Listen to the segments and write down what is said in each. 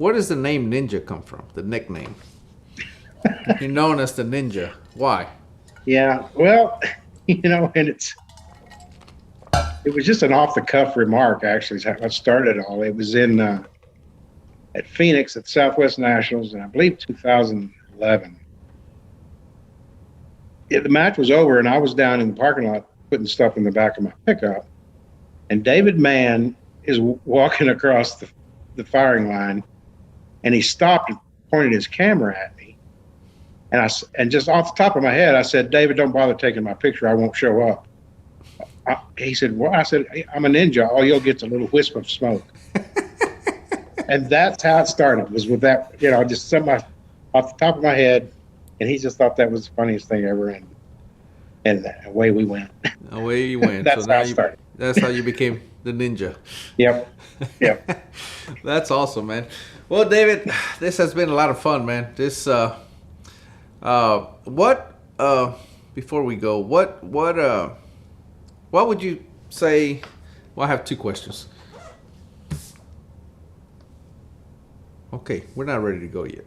where does the name Ninja come from? The nickname. You're known as the Ninja. Why? Yeah, well, and it was just an off the cuff remark. Actually, is how it started all. It was in at Phoenix at Southwest Nationals, and I believe 2011. The match was over, and I was down in the parking lot putting stuff in the back of my pickup, and David Mann is walking across the firing line, and he stopped and pointed his camera at me. And just off the top of my head, I said, "David, don't bother taking my picture. I won't show up." He said, "Well," I said, "I'm a ninja. All you'll get's a little wisp of smoke." And that's how it started, was with that, just something off the top of my head. And he just thought that was the funniest thing ever. And away we went. Away you went. That's So how now it started. that's how you became the Ninja. Yep. Yep. That's awesome, man. Well, David, this has been a lot of fun, man. This, before we go, what would you say? Well, I have two questions. Okay, we're not ready to go yet.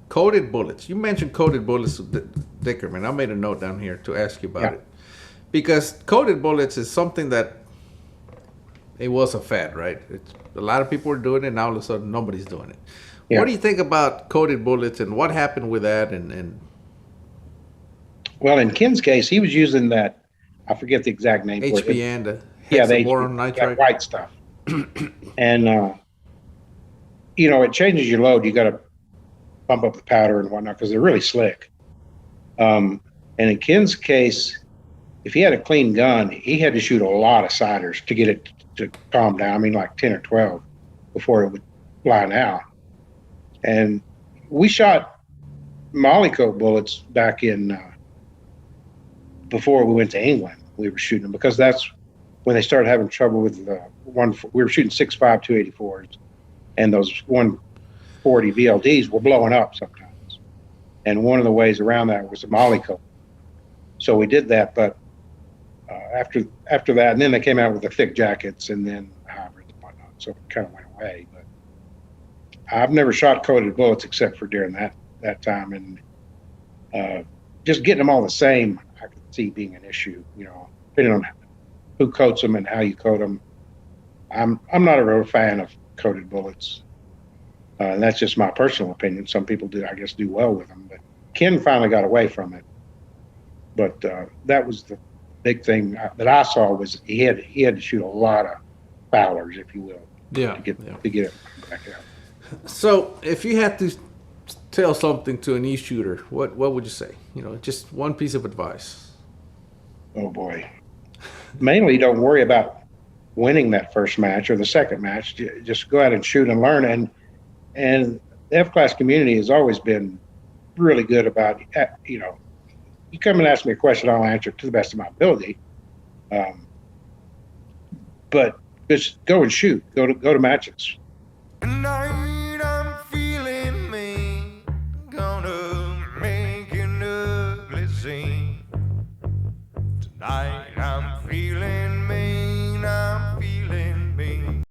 Coated bullets. You mentioned coated bullets, Dickerman. I made a note down here to ask you about it. Because coated bullets is something that it was a fad, right? A lot of people were doing it, and now all of a sudden nobody's doing it. Yeah. What do you think about coated bullets, and what happened with that? And Well, in Ken's case, he was using that, I forget the exact name HBN, for it. the hexaboron nitride. White stuff. And, it changes your load. You got to pump up the powder and whatnot because they're really slick. And in Ken's case, if he had a clean gun, he had to shoot a lot of siders to get it to calm down. I mean, like 10 or 12 before it would line out. And we shot Mollycoat bullets back in before we went to England. We were shooting them because that's when they started having trouble with the we were shooting 6.5 284s, and those 140 VLDs were blowing up sometimes. And one of the ways around that was a Mollycoat. So we did that, but after that, and then they came out with the thick jackets and then hybrids and whatnot. So it kind of went away. But I've never shot coated bullets except for during that time, and just getting them all the same, I could see being an issue. Depending on who coats them and how you coat them. I'm not a real fan of coated bullets. And that's just my personal opinion. Some people do well with them, but Ken finally got away from it. But that was the big thing that I saw, was he had to shoot a lot of foulers, if you will, to get it back out. So if you had to tell something to a new shooter, what would you say? Just one piece of advice. Oh boy. Mainly, don't worry about winning that first match or the second match. Just go out and shoot and learn. And the F-class community has always been really good about, you come and ask me a question, I'll answer it to the best of my ability. But just go and shoot. Go to matches.